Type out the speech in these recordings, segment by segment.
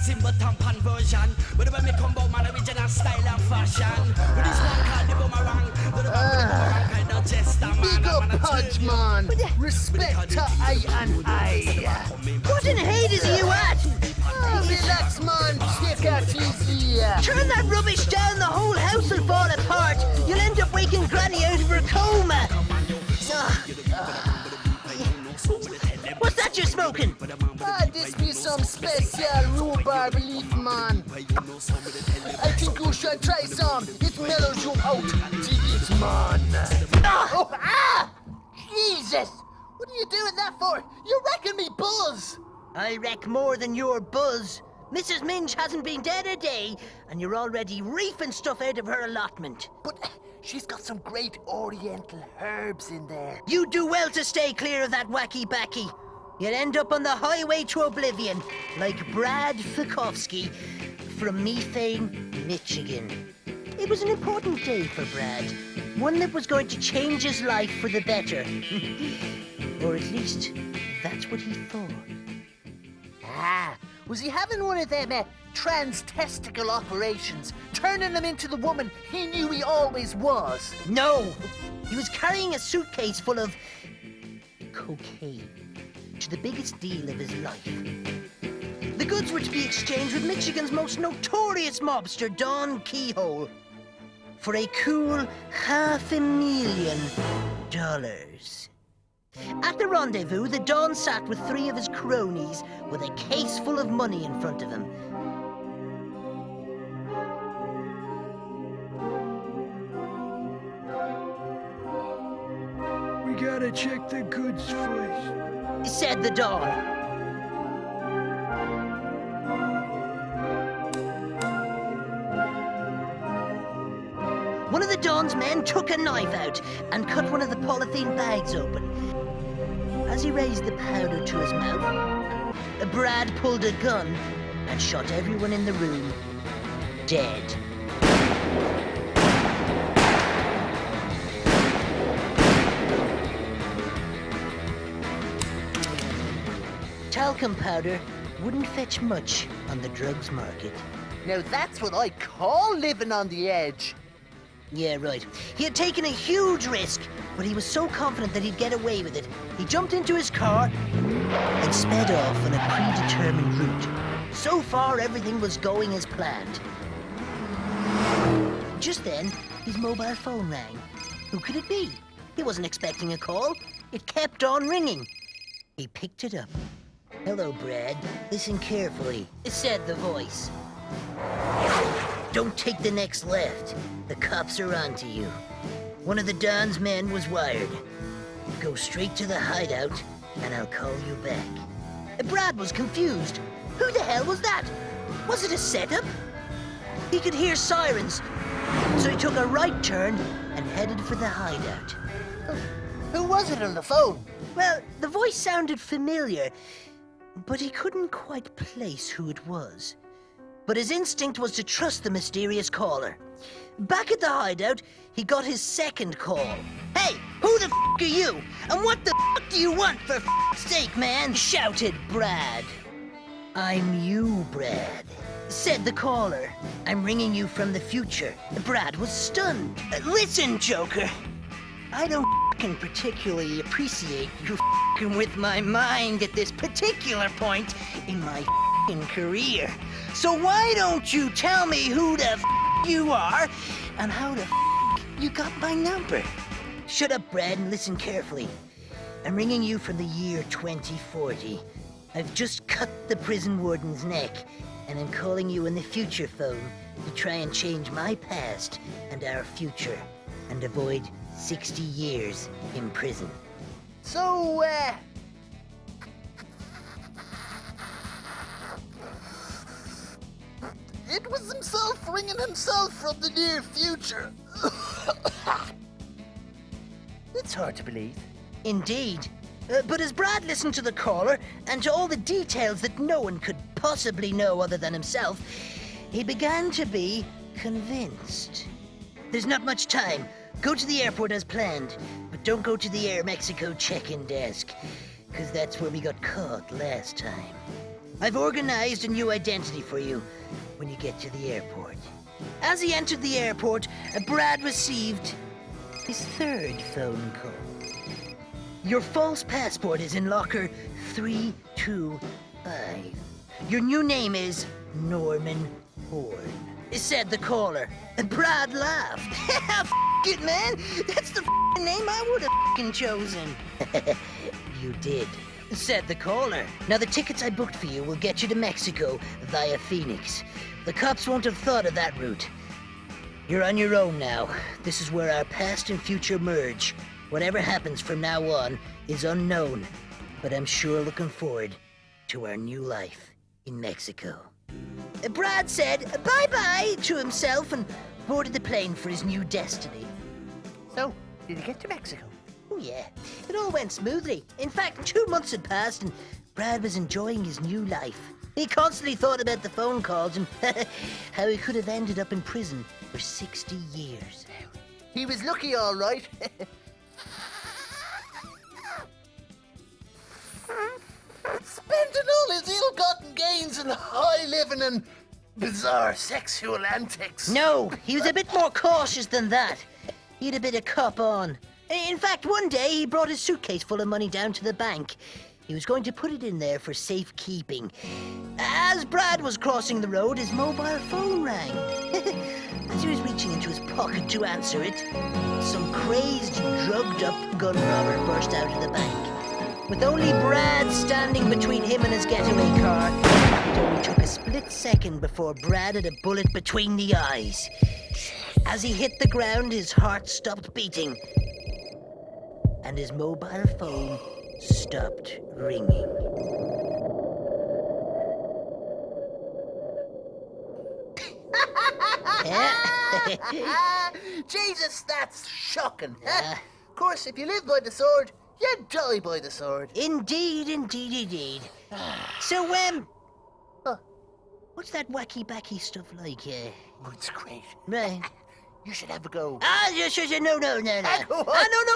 simple tampon version. But when me come out, man, original style and fashion. With this one called the boomerang. The boomerang kind of jester, man. Big up Podge, man. Respect to I and I. What in Hades are you at? Oh, relax, man. Take it easy. Turn that rubbish down, the whole house will fall apart. You'll end up waking Granny out of her coma. What's that you're smoking? This be some special rhubarb leaf, man. I think you should try some. It mellows you out. Dig it, man. Jesus! What are you doing that for? You're wrecking me buzz. I wreck more than your buzz. Mrs. Minge hasn't been dead a day, and you're already reefing stuff out of her allotment. But she's got some great oriental herbs in there. You do well to stay clear of that wacky backy. You'll end up on the highway to oblivion, like Brad Fikowski from Methane, Michigan. It was an important day for Brad, one that was going to change his life for the better. Or at least, that's what he thought. Was he having one of them trans-testicle operations, turning him into the woman he knew he always was? No! He was carrying a suitcase full of cocaine to the biggest deal of his life. The goods were to be exchanged with Michigan's most notorious mobster, Don Keyhole, for a cool $500,000. At the rendezvous, the Don sat with 3 of his cronies with a case full of money in front of him. We gotta check the goods first, said the Don. One of the Don's men took a knife out and cut one of the polythene bags open. As he raised the powder to his mouth, Brad pulled a gun and shot everyone in the room dead. Talcum powder wouldn't fetch much on the drugs market. Now that's what I call living on the edge. Yeah, right. He had taken a huge risk, but he was so confident that he'd get away with it. He jumped into his car and sped off on a predetermined route. So far, everything was going as planned. Just then, his mobile phone rang. Who could it be? He wasn't expecting a call. It kept on ringing. He picked it up. "Hello, Brad. Listen carefully," said the voice. "Don't take the next left. The cops are onto you. One of the Don's men was wired. Go straight to the hideout, and I'll call you back." Brad was confused. Who the hell was that? Was it a setup? He could hear sirens, so he took a right turn and headed for the hideout. Who was it on the phone? Well, the voice sounded familiar, but he couldn't quite place who it was. But his instinct was to trust the mysterious caller. Back at the hideout, he got his second call. "Hey, who the f*** are you? And what the f*** do you want, for f***'s sake, man?" shouted Brad. "I'm you, Brad," said the caller. "I'm ringing you from the future." Brad was stunned. "Listen, Joker, I don't f***ing particularly appreciate you f***ing with my mind at this particular point in my f***ing career. So why don't you tell me who the f*** you are and how the f*** you got my number?" "Shut up, Brad, and listen carefully. I'm ringing you from the year 2040. I've just cut the prison warden's neck, and I'm calling you on the future phone to try and change my past and our future and avoid 60 years in prison." So, it was himself ringing himself from the near future. It's hard to believe. Indeed. But as Brad listened to the caller and to all the details that no one could possibly know other than himself, he began to be convinced. "There's not much time. Go to the airport as planned, but don't go to the Air Mexico check-in desk, because that's where we got caught last time." I've organized a new identity for you when you get to the airport. As he entered the airport, Brad received his third phone call. Your false passport is in locker 325. Your new name is Norman Horn, said the caller. Brad laughed. F it, man. That's the name I would have chosen. You did, said the caller. Now the tickets I booked for you will get you to Mexico via Phoenix. The cops won't have thought of that route. You're on your own now. This is where our past and future merge. Whatever happens from now on is unknown, but I'm sure looking forward to our new life in Mexico. Brad said bye-bye to himself and boarded the plane for his new destiny. So, did he get to Mexico? Oh yeah, it all went smoothly. In fact, 2 months had passed and Brad was enjoying his new life. He constantly thought about the phone calls and how he could have ended up in prison for 60 years. He was lucky, all right. Spending all his ill-gotten gains in high living and bizarre sexual antics. No, he was a bit more cautious than that. He had a bit of cop on. In fact, one day he brought his suitcase full of money down to the bank. He was going to put it in there for safekeeping. As Brad was crossing the road, his mobile phone rang. As he was reaching into his pocket to answer it, some crazed, drugged-up gun robber burst out of the bank. With only Brad standing between him and his getaway car, it only took a split second before Brad had a bullet between the eyes. As he hit the ground, his heart stopped beating, and his mobile phone stopped ringing. Jesus, that's shocking. Of course, if you live by the sword, you die by the sword. Indeed, indeed, indeed. So, what's that wacky-backy stuff like? Oh, it's great. Right. You should have a go. No. Go on. No,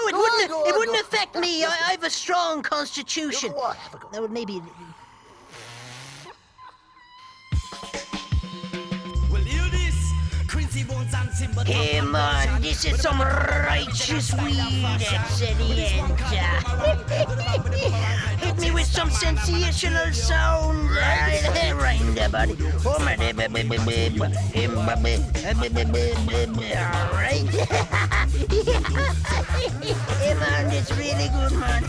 it Go wouldn't on. affect me. I have a strong constitution. Go on, have a go. That would maybe... Well, hear this. Quincy Bones and Simba. Come on, this is some righteous weed, Hit me with some sensational sound. Right in the body. Alright. Hey man, it's really good, man.